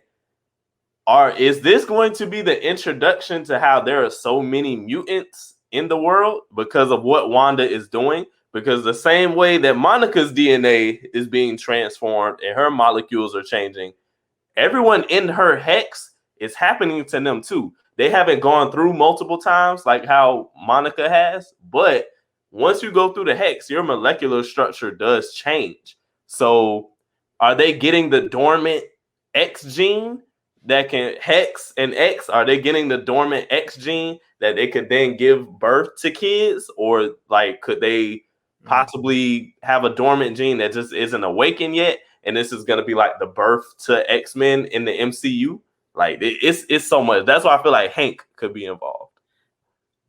is this going to be the introduction to how there are so many mutants in the world because of what Wanda is doing? Because the same way that Monica's DNA is being transformed and her molecules are changing, everyone in her hex is happening to them too. They haven't gone through multiple times like how Monica has, but once you go through the hex, your molecular structure does change. So are they getting the dormant X gene that can hex and X? Are they getting the dormant X gene that they could then give birth to kids? Or like, could they possibly have a dormant gene that just isn't awakened yet? And this is going to be like the birth to X-Men in the MCU. Like it's so much. That's why I feel like Hank could be involved.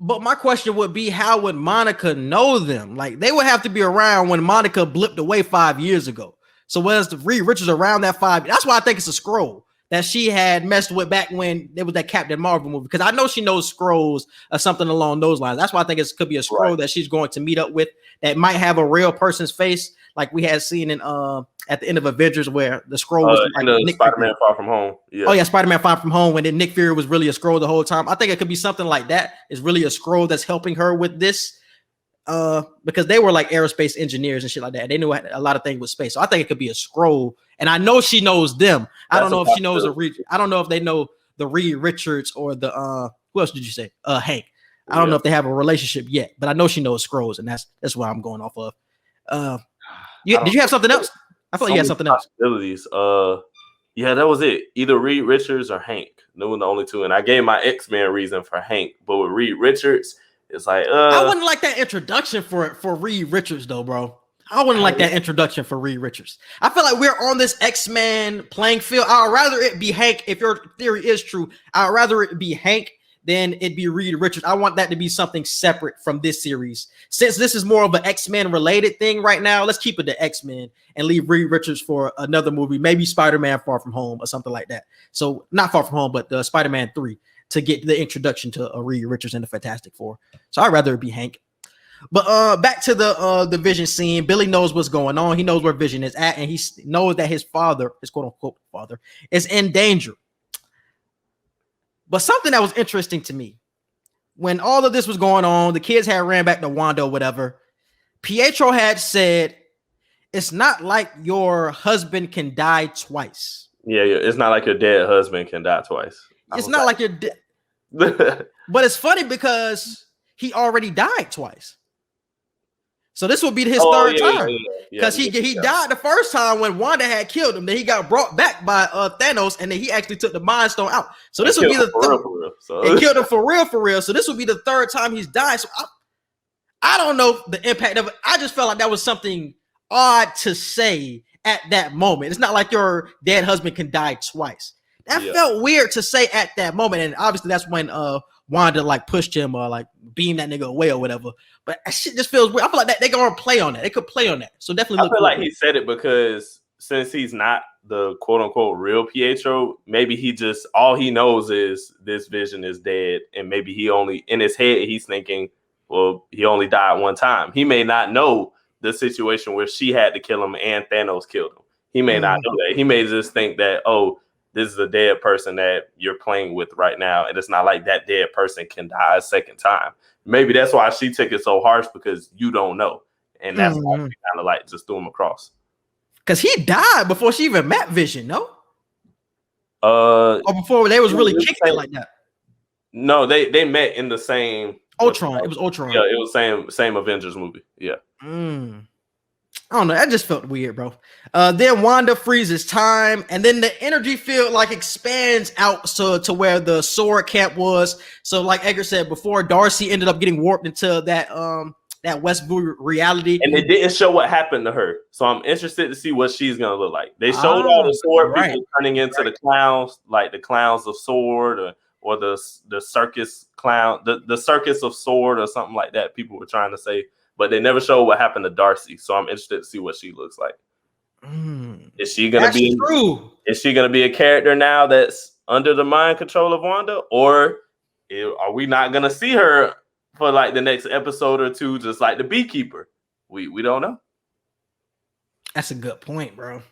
But my question would be, how would Monica know them? Like, they would have to be around when Monica blipped away 5 years ago. So was the Reed Richards around that 5? That's why I think it's a scroll that she had messed with back when there was that Captain Marvel movie. Because I know she knows scrolls or something along those lines. That's why I think it could be a scroll that she's going to meet up with that might have a real person's face, like we had seen in at the end of Avengers, where the scroll was like Spider-Man Far From Home. Yeah. Oh yeah, Spider-Man Far From Home, when then Nick Fury was really a scroll the whole time. I think it could be something like that. It's really a scroll that's helping her with this. Because they were like aerospace engineers and shit like that. They knew a lot of things with space. So I think it could be a scroll. And I know she knows them. I don't know if she knows I don't know if they know the Reed Richards or the who else did you say? Hank. I don't know if they have a relationship yet, but I know she knows scrolls, and that's what I'm going off of. Did you have something else? I thought you had something else. Yeah, that was it. Either Reed Richards or Hank. Those were the only two. And I gave my X-Men reason for Hank, but with Reed Richards, it's like I wouldn't like that introduction for Reed Richards though, bro. I wouldn't like that introduction for Reed Richards. I feel like we're on this X-Men playing field. I'd rather it be Hank. If your theory is true, I'd rather it be Hank than it be Reed Richards. I want that to be something separate from this series. Since this is more of an X-Men related thing right now, let's keep it to X-Men and leave Reed Richards for another movie, maybe Spider-Man Far From Home or something like that. So not Far From Home, but Spider-Man 3 to get the introduction to Reed Richards and the Fantastic Four. So I'd rather it be Hank. But back to the Vision scene. Billy knows what's going on. He knows where Vision is at, and he knows that his father, his quote-unquote father, is in danger. But something that was interesting to me, when all of this was going on, the kids had ran back to Wanda or whatever, Pietro had said, it's not like your husband can die twice. Yeah, it's not like your dead husband can die twice. It's not like your dead. But it's funny because he already died twice. So this would be his third time. Because he died the first time when Wanda had killed him. Then he got brought back by Thanos, and then he actually took the Mind Stone out. So this would be the third. It killed him for real. So this would be the third time he's died. So I don't know the impact of it. I just felt like that was something odd to say at that moment. It's not like your dead husband can die twice. That felt weird to say at that moment. And obviously that's when Wanda like pushed him or like beamed that nigga away or whatever. But that shit just feels weird. I feel like they're gonna play on that. They could play on that. So definitely. I feel like he said it because since he's not the quote unquote real Pietro, maybe he just all he knows is this Vision is dead, and maybe he only in his head he's thinking, well, he only died one time. He may not know the situation where she had to kill him and Thanos killed him. He may not know that. He may just think that, oh, this is a dead person that you're playing with right now, and it's not like that dead person can die a second time. Maybe that's why she took it so harsh, because you don't know, and that's why she kind of like just threw him across. Because he died before she even met Vision, no? Or before they was really kicking it like that. No, they met in the same Ultron. It was Ultron. Yeah, it was same Avengers movie. Yeah. I don't know. That just felt weird, bro. Then Wanda freezes time, and then the energy field like expands out to where the sword camp was. So, like Edgar said before, Darcy ended up getting warped into that Westwood reality, and they didn't show what happened to her. So I'm interested to see what she's gonna look like. They showed all the sword people turning into the clowns, like the clowns of sword, or the circus clown, the circus of sword, or something like that. People were trying to say. But they never showed what happened to Darcy, so I'm interested to see what she looks like. Is she gonna be true? Is she gonna be a character now that's under the mind control of Wanda, or are we not gonna see her for like the next episode or two, just like the Beekeeper? We don't know. That's a good point, bro.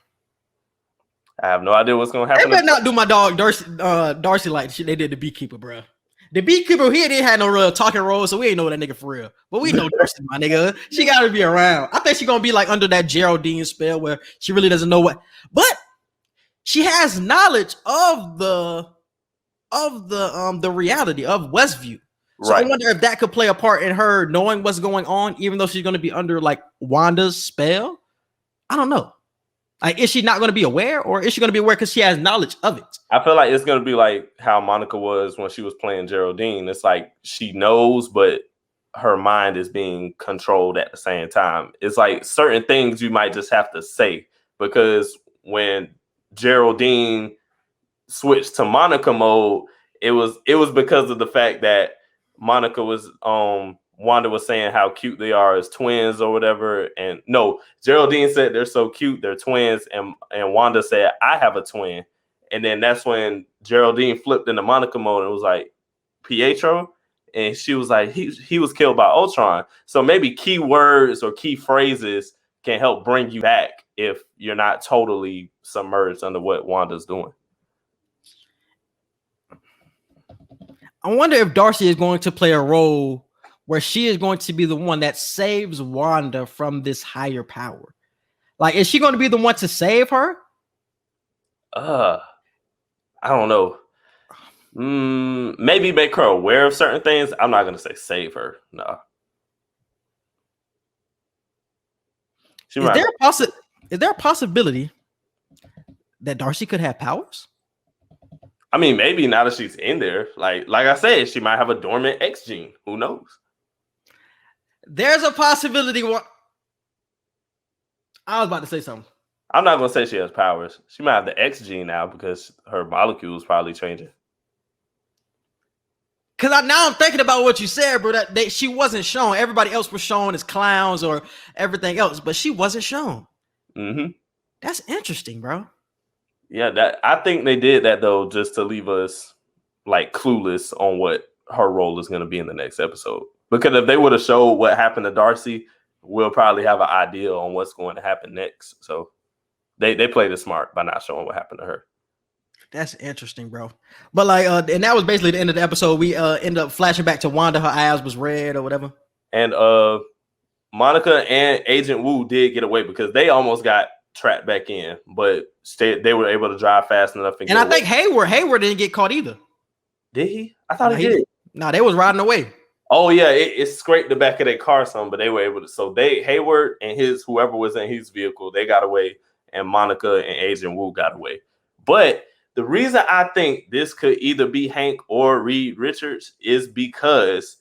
I have no idea what's gonna happen. They better not do my dog Darcy like shit they did the Beekeeper, bro. The Beekeeper, he didn't have no real talking role, so we ain't know that nigga for real. But we know Darcy, my nigga. She gotta be around. I think she's gonna be like under that Geraldine spell where she really doesn't know what, but she has knowledge of the reality of Westview. So right. I wonder if that could play a part in her knowing what's going on, even though she's gonna be under like Wanda's spell. I don't know. Like, is she not going to be aware, or is she going to be aware because she has knowledge of it? I feel like it's going to be like how Monica was when she was playing Geraldine. It's like she knows, but her mind is being controlled at the same time. It's like certain things you might just have to say, because when Geraldine switched to Monica mode, it was because of the fact that Monica was Wanda was saying how cute they are as twins or whatever. And no, Geraldine said they're so cute, they're twins. And Wanda said, I have a twin. And then that's when Geraldine flipped into Monica mode and was like, Pietro? And she was like, he was killed by Ultron. So maybe key words or key phrases can help bring you back if you're not totally submerged under what Wanda's doing. I wonder if Darcy is going to play a role where she is going to be the one that saves Wanda from this higher power. Like, is she going to be the one to save her? I don't know. Maybe make her aware of certain things. I'm not going to say save her. No. Is there a possibility that Darcy could have powers? I mean, maybe now that she's in there. Like I said, she might have a dormant X gene. Who knows? There's a possibility. I was about to say something. I'm not going to say she has powers. She might have the X gene now because her molecules probably changing. Because now I'm thinking about what you said, bro. That she wasn't shown. Everybody else was shown as clowns or everything else, but she wasn't shown. Mm-hmm. That's interesting, bro. Yeah, I think they did that, though, just to leave us like clueless on what her role is going to be in the next episode. Because if they would have showed what happened to Darcy, we'll probably have an idea on what's going to happen next. So they played it smart by not showing what happened to her. That's interesting, bro. But like, and that was basically the end of the episode. We ended up flashing back to Wanda. Her eyes was red or whatever. And Monica and Agent Wu did get away because they almost got trapped back in, but they were able to drive fast enough. And I think Hayward didn't get caught either. Did he? I thought he did. No, they was riding away. Oh yeah, it scraped the back of their car some, but they were able to. So Hayward and whoever was in his vehicle, they got away, and Monica and Agent Wu got away. But the reason I think this could either be Hank or Reed Richards is because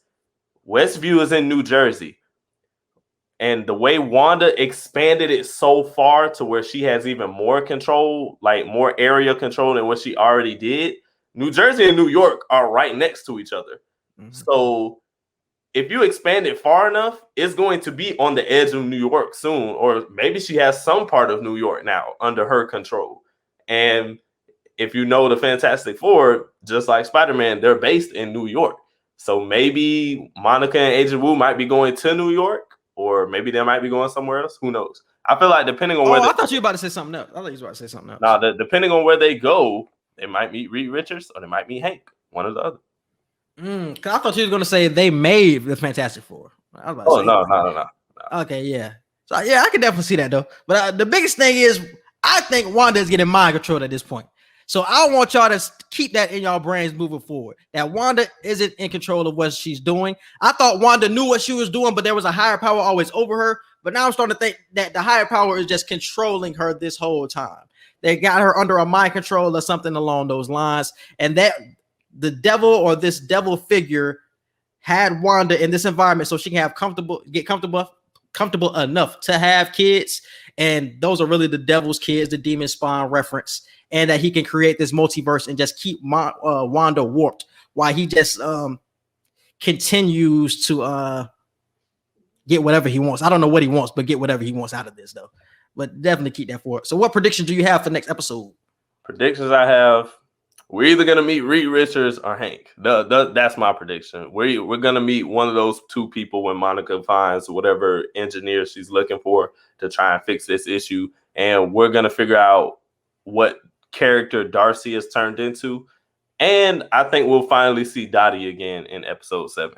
Westview is in New Jersey. And the way Wanda expanded it so far to where she has even more control, like more area control than what she already did, New Jersey and New York are right next to each other. Mm-hmm. So if you expand it far enough, it's going to be on the edge of New York soon. Or maybe she has some part of New York now under her control. And if you know the Fantastic Four, just like Spider-Man, they're based in New York. So maybe Monica and Agent Wu might be going to New York, or maybe they might be going somewhere else. Who knows? I feel like depending on where I thought you were about to say something else. I thought you were about to say something else. No, depending on where they go, they might meet Reed Richards or they might meet Hank, one or the other. Cause I thought you were going to say they made the Fantastic Four. I was about to say no. Okay, yeah. So yeah, I can definitely see that though. But the biggest thing is, I think Wanda is getting mind control at this point. So I want y'all to keep that in y'all brains moving forward. That Wanda isn't in control of what she's doing. I thought Wanda knew what she was doing, but there was a higher power always over her. But now I'm starting to think that the higher power is just controlling her this whole time. They got her under a mind control or something along those lines. And that the devil or this devil figure had Wanda in this environment so she can get comfortable enough to have kids. And those are really the devil's kids, the demon spawn reference. And that he can create this multiverse and just keep Wanda warped while he just continues to get whatever he wants. I don't know what he wants, but get whatever he wants out of this, though. But definitely keep that for it. So what predictions do you have for next episode? Predictions I have, We're either gonna meet Reed Richards or Hank. That's my prediction. We're gonna meet one of those two people when Monica finds whatever engineer she's looking for to try and fix this issue, and we're gonna figure out what character Darcy has turned into. And I think we'll finally see Dottie again in episode 7.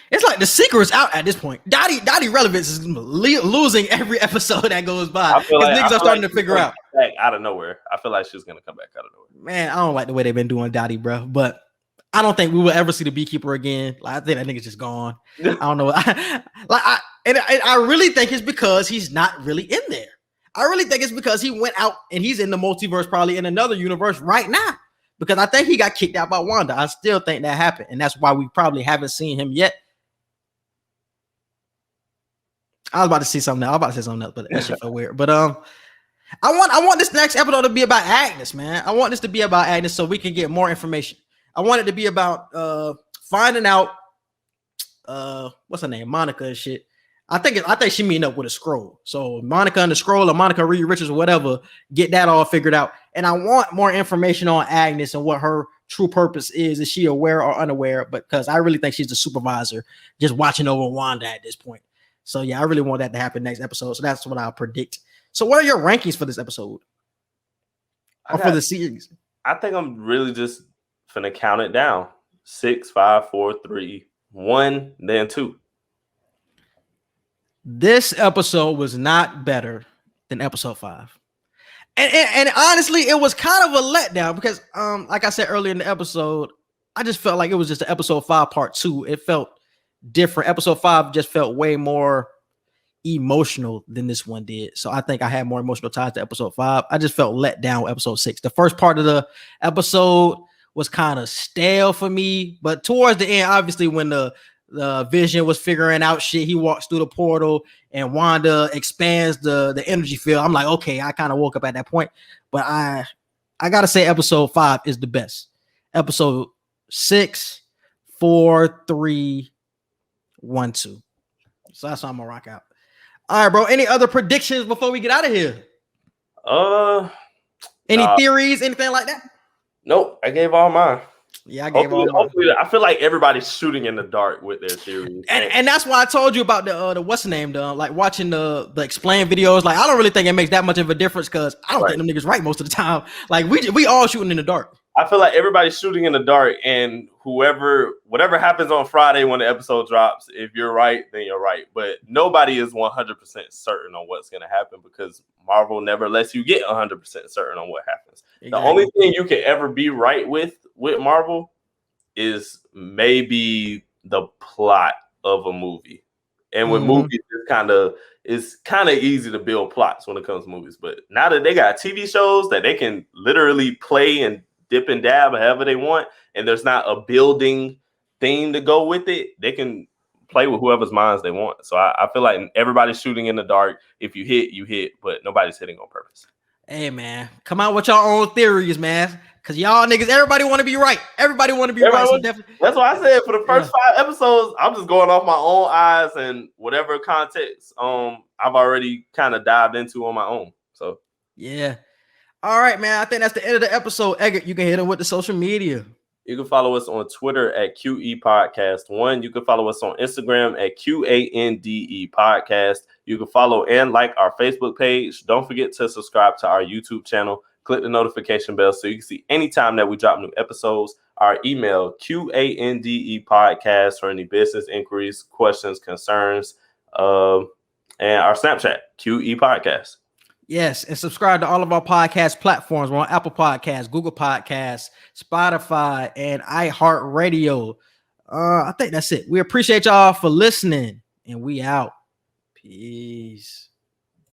It's like the secret's out at this point. Dottie relevance is losing every episode that goes by. Because niggas are starting to figure out. Back out of nowhere. I feel like she's going to come back out of nowhere. Man, I don't like the way they've been doing Dottie, bro. But I don't think we will ever see the Beekeeper again. Like, I think that nigga's just gone. I don't know. I really think it's because he's not really in there. I really think it's because he went out and he's in the multiverse, probably in another universe right now. Because I think he got kicked out by Wanda. I still think that happened. And that's why we probably haven't seen him yet. I was about to say something else, but that shit felt weird. But I want this next episode to be about Agnes, man. I want this to be about Agnes so we can get more information. I want it to be about finding out what's her name, Monica and shit. I think she meeting up with a scroll. So Monica and the scroll, or Monica Reed Richards, or whatever, get that all figured out. And I want more information on Agnes and what her true purpose is. Is she aware or unaware? Because I really think she's the supervisor, just watching over Wanda at this point. So yeah, I really want that to happen next episode. So that's what I'll predict. So what are your rankings for this episode? Or for the series? I think I'm really just finna count it down. 6, 5, 4, 3, 1, then 2. This episode was not better than episode 5. And honestly, it was kind of a letdown because like I said earlier in the episode, I just felt like it was just an episode 5 part 2. It felt different. Episode 5 just felt way more emotional than this one did. So I think I had more emotional ties to episode 5. I just felt let down with episode 6. The first part of the episode was kind of stale for me, but towards the end, obviously when the Vision was figuring out shit, he walks through the portal and Wanda expands the energy field. I'm like, okay, I kind of woke up at that point, but I gotta say episode 5 is the best. Episode 6, 4, 3, 1, 2. So that's what I'm gonna rock out. All right, bro. Any other predictions before we get out of here? Any theories, anything like that? Nope. I gave all mine. Yeah, I gave all mine. Hopefully, I feel like everybody's shooting in the dark with their theories. And that's why I told you about the what's the name, like watching the explain videos. Like, I don't really think it makes that much of a difference because I don't think them niggas right most of the time. Like, we all shooting in the dark. I feel like everybody's shooting in the dark, and whatever happens on Friday when the episode drops, if you're right, then you're right. But nobody is 100% certain on what's going to happen because Marvel never lets you get 100% certain on what happens. Exactly. The only thing you can ever be right with Marvel is maybe the plot of a movie. And with movies, it's kind of easy to build plots when it comes to movies. But now that they got TV shows that they can literally play and dip and dab however they want, and there's not a building theme to go with it, they can play with whoever's minds they want. So I feel like everybody's shooting in the dark. If you hit, you hit, but nobody's hitting on purpose. Hey, man, come out with your own theories, man. Because y'all niggas, everybody want to be right. Everybody want to be right. So that's why I said for the first 5 episodes, I'm just going off my own eyes and whatever context I've already kind of dived into on my own. So yeah. All right, man. I think that's the end of the episode. Eggert, you can hit him with the social media. You can follow us on Twitter at Q&E Podcast 1. You can follow us on Instagram at QANDE Podcast. You can follow and like our Facebook page. Don't forget to subscribe to our YouTube channel. Click the notification bell so you can see anytime that we drop new episodes. Our email, QANDE Podcast, for any business inquiries, questions, concerns, and our Snapchat, QE Podcast. Yes, and subscribe to all of our podcast platforms. We're on Apple Podcasts, Google Podcasts, Spotify, and iHeartRadio. I think that's it. We appreciate y'all for listening, and we out. Peace.